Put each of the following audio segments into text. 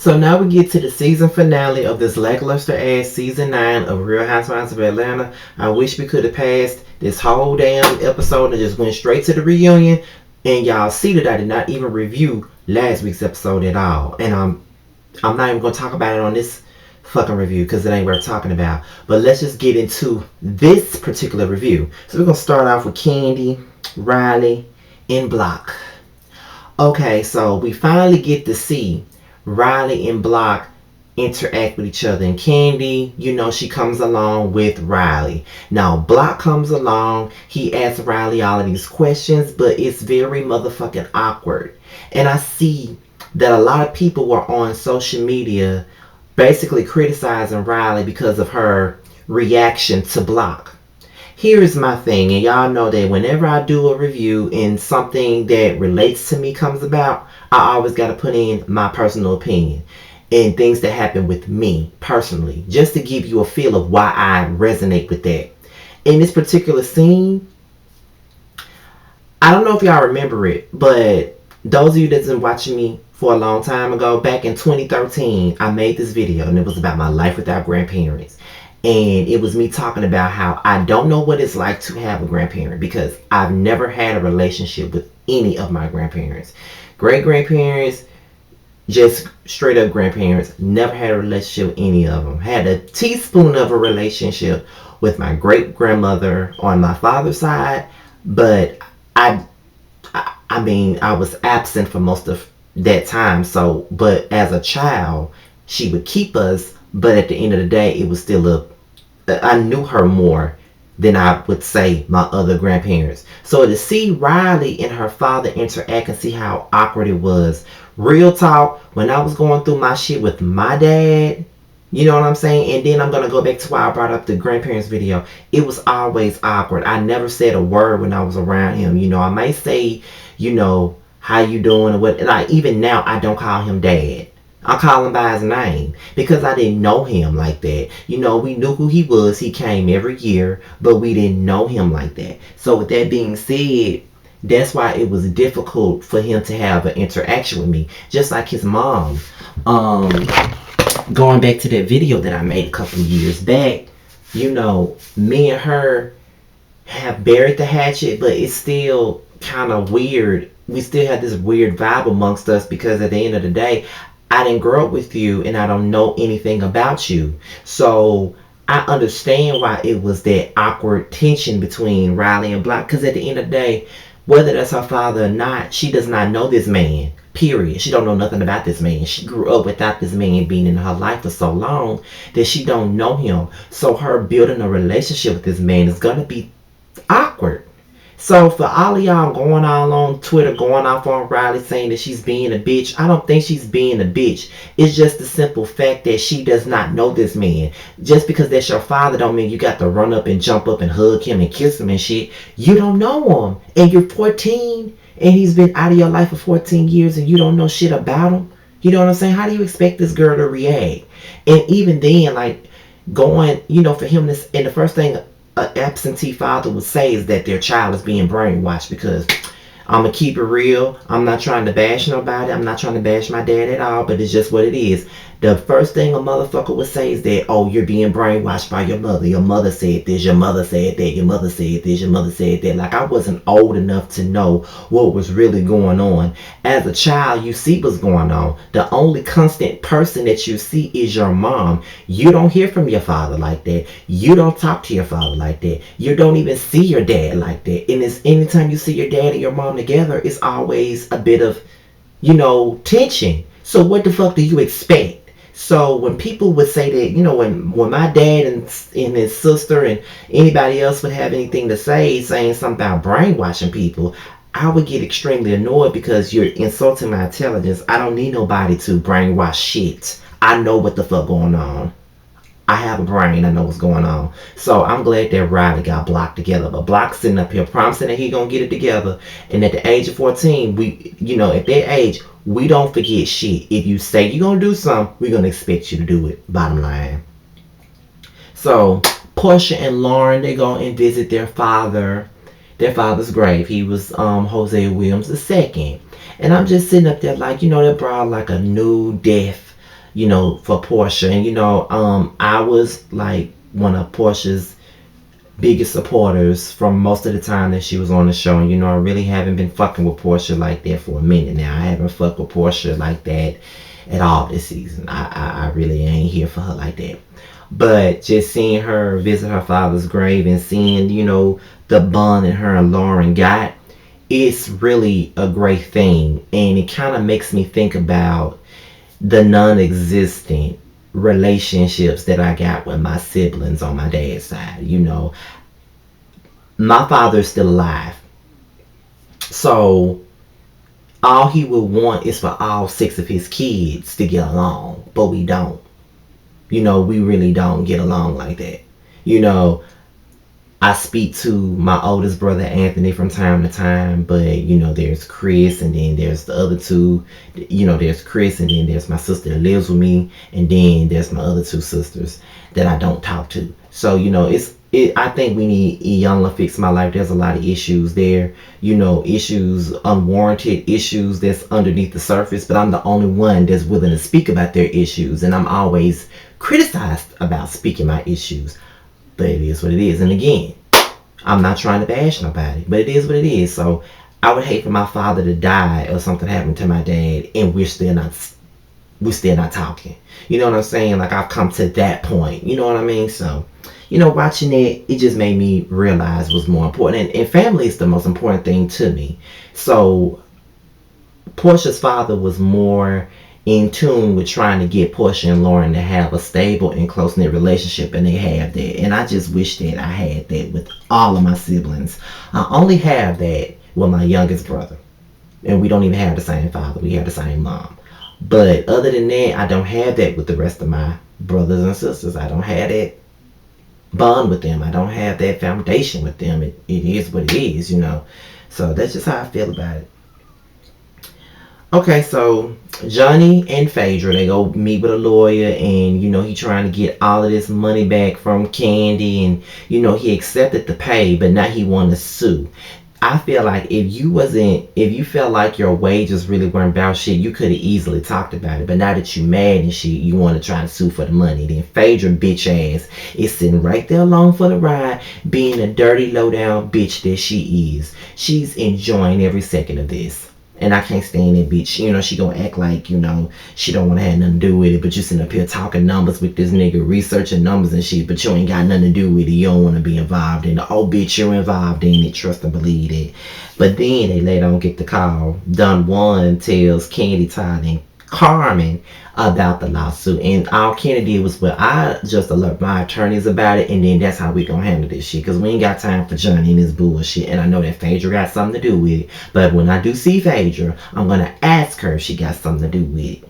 So now we get to the season finale of this lackluster ass season 9 of Real Housewives of Atlanta. I wish we could have passed this whole damn episode and just went straight to the reunion. And y'all see that I did not even review last week's episode at all. And I'm not even gonna talk about it on this fucking review because it ain't worth talking about. But let's just get into this particular review. So we're gonna start off with Kandi, Riley, and Block. Okay, so we finally get to see Riley and Block interact with each other. And Kandi, she comes along with Riley. Now, Block comes along. He asks Riley all of these questions, but it's very motherfucking awkward. And I see that a lot of people were on social media basically criticizing Riley because of her reaction to Block. Here is my thing, and y'all know that whenever I do a review and something that relates to me comes about, I always got to put in my personal opinion and things that happen with me personally, just to give you a feel of why I resonate with that. In this particular scene, I don't know if y'all remember it, but those of you that's been watching me for a long time ago, back in 2013, I made this video and it was about my life without grandparents. And it was me talking about how I don't know what it's like to have a grandparent because I've never had a relationship with any of my grandparents. Great grandparents, just straight up grandparents, never had a relationship with any of them. Had a teaspoon of a relationship with my great grandmother on my father's side, but I mean, I was absent for most of that time. So, but as a child, she would keep us. But at the end of the day, it was still I knew her more than I would say my other grandparents. So to see Riley and her father interact and see how awkward it was. Real talk, when I was going through my shit with my dad, you know what I'm saying? And then I'm going to go back to why I brought up the grandparents video. It was always awkward. I never said a word when I was around him. I might say, how you doing or what. Like, even now, I don't call him dad. I call him by his name because I didn't know him like that. We knew who he was. He came every year, but we didn't know him like that. So with that being said, that's why it was difficult for him to have an interaction with me. Just like his mom. Going back to that video that I made a couple of years back, me and her have buried the hatchet, but it's still kind of weird. We still have this weird vibe amongst us because at the end of the day, I didn't grow up with you and I don't know anything about you. So I understand why it was that awkward tension between Riley and Block. Because at the end of the day, whether that's her father or not, she does not know this man. Period. She don't know nothing about this man. She grew up without this man being in her life for so long that she don't know him. So her building a relationship with this man is going to be awkward. So for all of y'all going all on Twitter, going off on Riley saying that she's being a bitch, I don't think she's being a bitch. It's just the simple fact that she does not know this man. Just because that's your father don't mean you got to run up and jump up and hug him and kiss him and shit. You don't know him. And you're 14 and he's been out of your life for 14 years and you don't know shit about him. You know what I'm saying? How do you expect this girl to react? And even then, like, going, for him, this, and the first thing an absentee father would say is that their child is being brainwashed, because I'm going to keep it real. I'm not trying to bash nobody. I'm not trying to bash my dad at all, but it's just what it is. The first thing a motherfucker would say is that, oh, you're being brainwashed by your mother. Your mother said this, your mother said that, your mother said this, your mother said that. Like, I wasn't old enough to know what was really going on. As a child, you see what's going on. The only constant person that you see is your mom. You don't hear from your father like that. You don't talk to your father like that. You don't even see your dad like that. And it's anytime you see your dad and your mom together, it's always a bit of, tension. So what the fuck do you expect? So when people would say that, when my dad and his sister and anybody else would have anything to say, saying something about brainwashing people, I would get extremely annoyed because you're insulting my intelligence. I don't need nobody to brainwash shit. I know what the fuck going on. I have a brain. I know what's going on. So I'm glad that Riley got Block together. But Block's sitting up here promising that he gonna get it together. And at the age of 14, at that age, we don't forget shit. If you say you're gonna do something, we're gonna expect you to do it. Bottom line. So Porsha and Lauren, they go and visit their father's grave. He was Jose Williams II. And I'm just sitting up there like, they brought like a new death for Porsha. And I was like one of Porsha's biggest supporters from most of the time that she was on the show. And I really haven't been fucking with Porsha like that for a minute now. I haven't fucked with Porsha like that at all this season. I really ain't here for her like that. But just seeing her visit her father's grave and seeing, the bond that her and Lauren got, it's really a great thing. And it kind of makes me think about the non-existent relationships that I got with my siblings on my dad's side. My father's still alive. So all he would want is for all six of his kids to get along. But we don't. We really don't get along like that. I speak to my oldest brother Anthony from time to time, but there's Chris, and then there's the other two. There's Chris, and then there's my sister that lives with me, and then there's my other two sisters that I don't talk to. So I think we need Young to fix my life. There's a lot of issues there, issues, unwarranted issues that's underneath the surface, but I'm the only one that's willing to speak about their issues, and I'm always criticized about speaking my issues. But it is what it is. And again, I'm not trying to bash nobody, but it is what it is. So I would hate for my father to die or something happened to my dad and we're still not talking. You know what I'm saying? Like, I've come to that point. You know what I mean? So, watching it just made me realize what's more important. And family is the most important thing to me. So Porsha's father was more in tune with trying to get Porsha and Lauren to have a stable and close-knit relationship, and they have that. And I just wish that I had that with all of my siblings. I only have that with my youngest brother, and we don't even have the same father. We have the same mom. But other than that, I don't have that with the rest of my brothers and sisters. I don't have that bond with them. I don't have that foundation with them. It is what it is, So that's just how I feel about it. Okay, so Johnny and Phaedra, they go meet with a lawyer, and he trying to get all of this money back from Kandi, and he accepted the pay, but now he want to sue. I feel like if you felt like your wages really weren't about shit, you could have easily talked about it. But now that you mad and shit, you want to try to sue for the money. Then Phaedra bitch ass is sitting right there along for the ride, being a dirty low down bitch that she is. She's enjoying every second of this. And I can't stand that bitch. She gonna act like, she don't want to have nothing to do with it. But you sitting up here talking numbers with this nigga, researching numbers and shit. But you ain't got nothing to do with it. You don't want to be involved in it. Oh, bitch, you're involved in it. Trust and believe it. But then they later on get the call. Don Juan tells Kandi, Todd, and Carmen about the lawsuit. And all Kandi did was, well, I just alert my attorneys about it, and then that's how we gonna handle this shit. Because we ain't got time for Johnny and his bullshit. And I know that Phaedra got something to do with it. But when I do see Phaedra, I'm gonna ask her if she got something to do with it.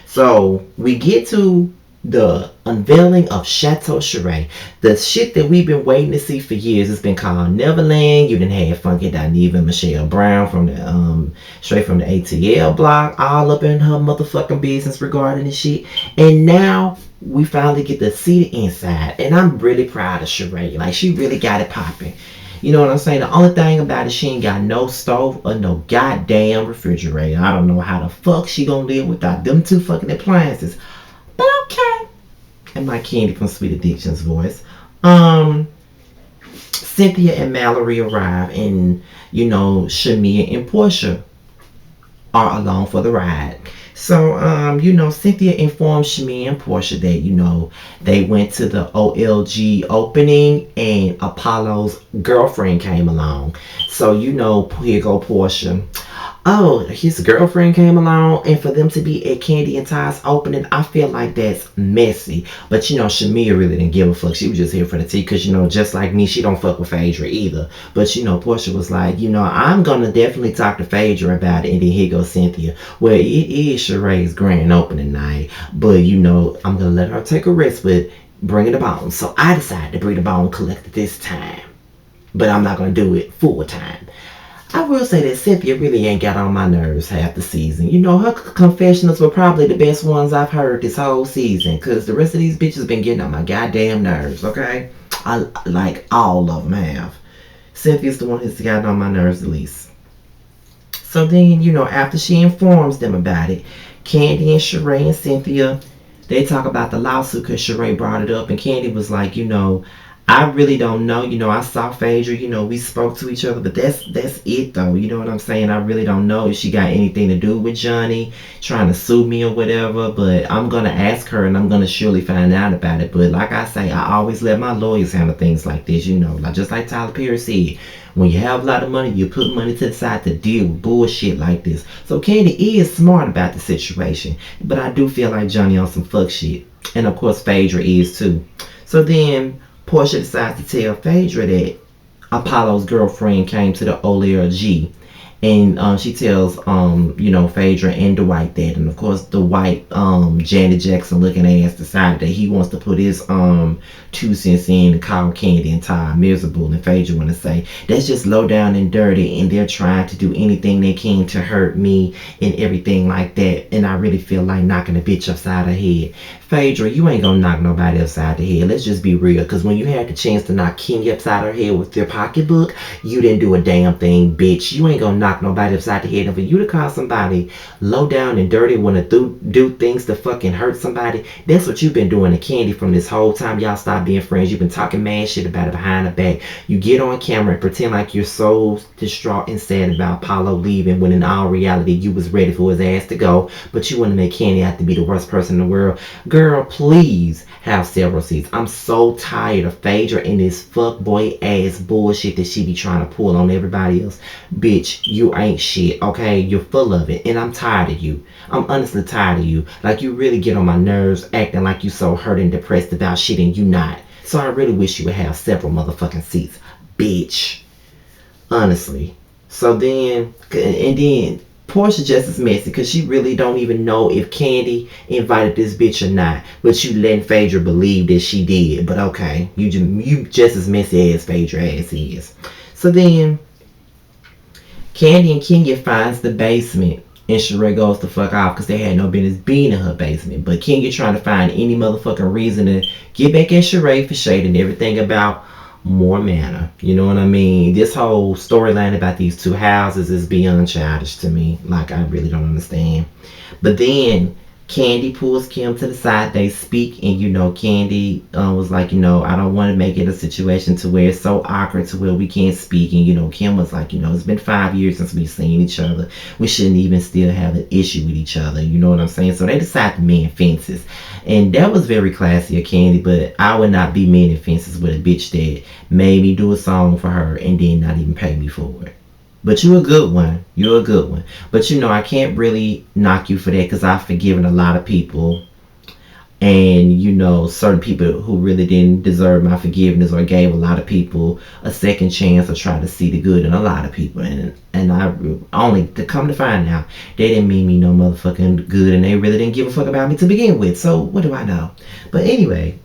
So we get to the unveiling of Chateau Sheree. The shit that we've been waiting to see for years. It's been called Neverland. You done had Funky Dineva and Michelle Brown from the straight from the ATL block, all up in her motherfucking business regarding this shit. And now we finally get to see the inside. And I'm really proud of Sheree. Like, she really got it popping. You know what I'm saying? The only thing about it, she ain't got no stove or no goddamn refrigerator. I don't know how the fuck she gonna live without them two fucking appliances. But okay. And my Candy from Sweet Addictions voice. Cynthia and Mallory arrive, and Shamia and Porsha are along for the ride. So Cynthia informed Shamia and Porsha that they went to the OLG opening, and Apollo's girlfriend came along. So here go Porsha. Oh, his girlfriend came along, and for them to be at Kandi and Todd's opening, I feel like that's messy. But Shamia really didn't give a fuck. She was just here for the tea, because just like me, she don't fuck with Phaedra either. But Porsha was like, I'm gonna definitely talk to Phaedra about it. And then here goes Cynthia. Well, it is Sheree's grand opening night, but I'm gonna let her take a rest with bringing the bone. So I decided to bring the bone collector this time, but I'm not gonna do it full time. I will say that Cynthia really ain't got on my nerves half the season. Her confessionals were probably the best ones I've heard this whole season, because the rest of these bitches been getting on my goddamn nerves, okay? I like all of them have. Cynthia's the one who's gotten on my nerves the least. So then, after she informs them about it, Kandi and Sheree and Cynthia They talk about the lawsuit because Sheree brought it up, and Kandi was like, I really don't know. I saw Phaedra. We spoke to each other, but that's it though. You know what I'm saying? I really don't know if she got anything to do with Johnny trying to sue me or whatever. But I'm gonna ask her, and I'm gonna surely find out about it. But like I say, I always let my lawyers handle things like this. Like just like Tyler Perry said. When you have a lot of money, you put money to the side to deal with bullshit like this. So Kandi is smart about the situation. But I do feel like Johnny on some fuck shit. And of course Phaedra is too. So then Porsha decides to tell Phaedra that Apollo's girlfriend came to the OLG, and she tells Phaedra and Dwight that, and of course Dwight, Janet Jackson looking ass, decided that he wants to put his 2 cents in and call Kandi and Ty miserable, and Phaedra want to say that's just low down and dirty, and they're trying to do anything they can to hurt me and everything like that, and I really feel like knocking a bitch upside her head. Phaedra, you ain't gonna knock nobody upside the head. Let's just be real. Because when you had the chance to knock Kenya upside her head with your pocketbook, you didn't do a damn thing, bitch. You ain't gonna knock nobody upside the head. And for you to call somebody low down and dirty when to do things to fucking hurt somebody, that's what you've been doing to Kandi from this whole time y'all stopped being friends. You've been talking mad shit about it behind her back. You get on camera and pretend like you're so distraught and sad about Apollo leaving, when in all reality you was ready for his ass to go. But you want to make Kandi out to be the worst person in the world. Girl, please have several seats. I'm so tired of Phaedra and this fuckboy ass bullshit that she be trying to pull on everybody else. Bitch, you ain't shit, okay? You're full of it, and I'm tired of you. I'm honestly tired of you. Like, you really get on my nerves acting like you so hurt and depressed about shit, and you not. So I really wish you would have several motherfucking seats, bitch. Honestly. So then, and then Porsha just as messy because she really don't even know if Kandi invited this bitch or not. But you letting Phaedra believe that she did. But okay, you just as messy as Phaedra ass is. So then Kandi and Kenya finds the basement, and Sheree goes the fuck off because they had no business being in her basement. But Kenya trying to find any motherfucking reason to get back at Sheree for shading everything about more manner. You know what I mean? This whole storyline about these two houses is beyond childish to me. Like, I really don't understand. But then Kandi pulls Kim to the side. They speak, and Kandi was like, I don't want to make it a situation to where it's so awkward to where we can't speak. And Kim was like, it's been 5 years since we've seen each other. We shouldn't even still have an issue with each other. You know what I'm saying? So they decide to mend fences, and that was very classy of Kandi. But I would not be mending fences with a bitch that made me do a song for her and then not even pay me for it. But you're a good one. You're a good one. But I can't really knock you for that because I've forgiven a lot of people. And, certain people who really didn't deserve my forgiveness, or gave a lot of people a second chance, or tried to see the good in a lot of people. And I only, to come to find out, they didn't mean me no motherfucking good, and they really didn't give a fuck about me to begin with. So what do I know? But anyway,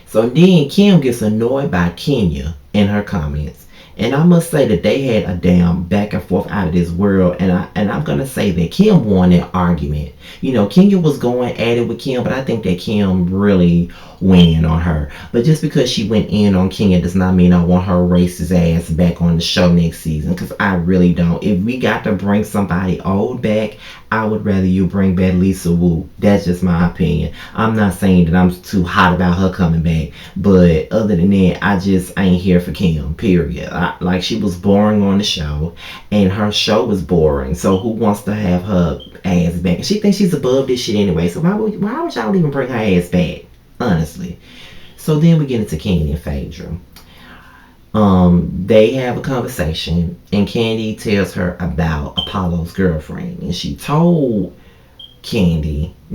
so then Kim gets annoyed by Kenya and her comments. And I must say that they had a damn back and forth out of this world. And I'm going to say that Kim won that argument. Kenya was going at it with Kim, but I think that Kim really went in on her. But just because she went in on Kenya does not mean I want her racist ass back on the show next season. Because I really don't. If we got to bring somebody old back, I would rather you bring back Lisa Wu. That's just my opinion. I'm not saying that I'm too hot about her coming back. But other than that, I just ain't here for Kim, period. Like, she was boring on the show. And her show was boring. So who wants to have her ass back? She thinks she's above this shit anyway. So why would y'all even bring her ass back? Honestly. So then we get into Kandi and Phaedra. They have a conversation, and Kandi tells her about Apollo's girlfriend, and she told Phaedra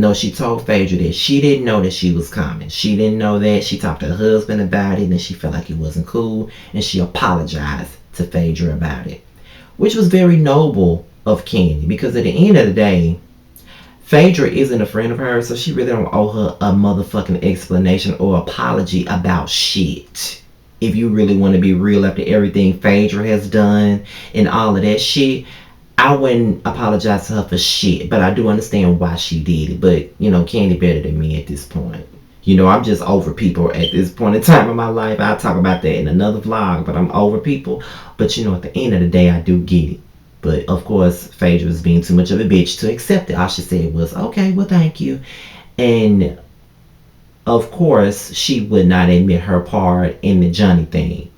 that she didn't know that she was coming. She didn't know that. She talked to her husband about it, and she felt like it wasn't cool, and she apologized to Phaedra about it, which was very noble of Kandi, because at the end of the day, Phaedra isn't a friend of hers, so she really don't owe her a motherfucking explanation or apology about shit. If you really want to be real, after everything Phaedra has done and all of that shit, I wouldn't apologize to her for shit. But I do understand why she did it. But, Kandi better than me at this point. I'm just over people at this point in time in my life. I'll talk about that in another vlog, but I'm over people. But, at the end of the day, I do get it. But, of course, Phaedra was being too much of a bitch to accept it. All she said was, okay, well, thank you. And of course, she would not admit her part in the Johnny thing.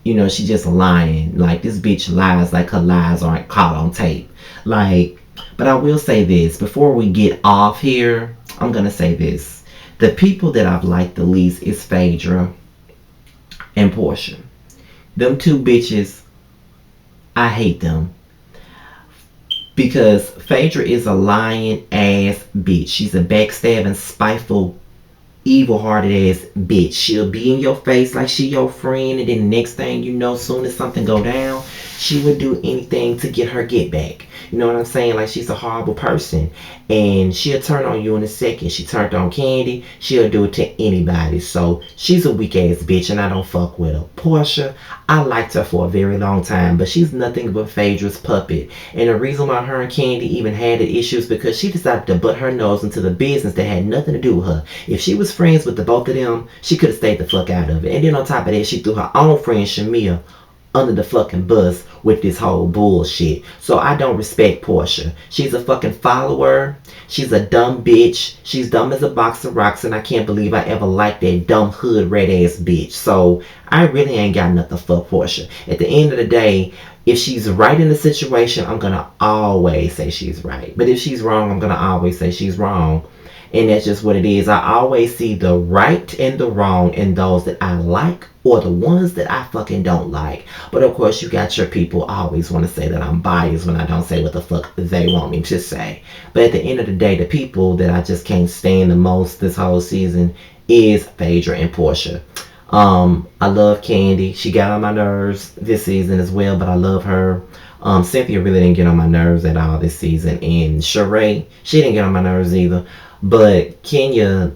You know, she just lying. Like, this bitch lies like her lies aren't caught on tape. Like, but I will say this before we get off here. I'm gonna say this: the people that I've liked the least is Phaedra and Porsha. Them two bitches, I hate them because Phaedra is a lying ass bitch. She's a backstabbing, spiteful, evil-hearted ass bitch. She'll be in your face like she your friend, and then the next thing you know, soon as something go down, she would do anything to get her get back. You know what I'm saying? Like, she's a horrible person, and she'll turn on you in a second. She turned on Kandi. She'll do it to anybody. So she's a weak ass bitch, and I don't fuck with her. Porsha, I liked her for a very long time, but she's nothing but Phaedra's puppet. And the reason why her and Kandi even had the issues because she decided to butt her nose into the business that had nothing to do with her. If she was friends with the both of them, she could have stayed the fuck out of it. And then on top of that, she threw her own friend Shamia under the fucking bus with this whole bullshit. So I don't respect Porsha. She's a fucking follower. She's a dumb bitch. She's dumb as a box of rocks, and I can't believe I ever liked that dumb hood red ass bitch. So I really ain't got nothing for Porsha. At the end of the day, if she's right in the situation, I'm gonna always say she's right. But if she's wrong, I'm gonna always say she's wrong. And that's just what it is. I always see the right and the wrong in those that I like or the ones that I fucking don't like. But of course, you got your people always want to say that I'm biased when I don't say what the fuck they want me to say. But at the end of the day, the people that I just can't stand the most this whole season is Phaedra and Porsha. I love Kandi. She got on my nerves this season as well, but I love her. Cynthia really didn't get on my nerves at all this season. And Sheree, she didn't get on my nerves either. But Kenya,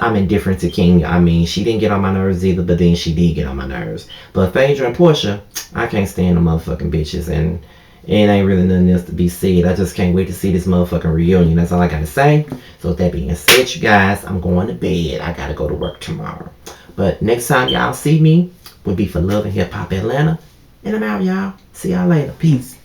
I'm indifferent to Kenya. I mean, she didn't get on my nerves either, but then she did get on my nerves. But Phaedra and Porsha, I can't stand them motherfucking bitches. And it ain't really nothing else to be said. I just can't wait to see this motherfucking reunion. That's all I gotta say. So with that being said, you guys, I'm going to bed. I gotta go to work tomorrow. But next time y'all see me will be for Love and Hip Hop Atlanta. And I'm out, y'all. See y'all later. Peace.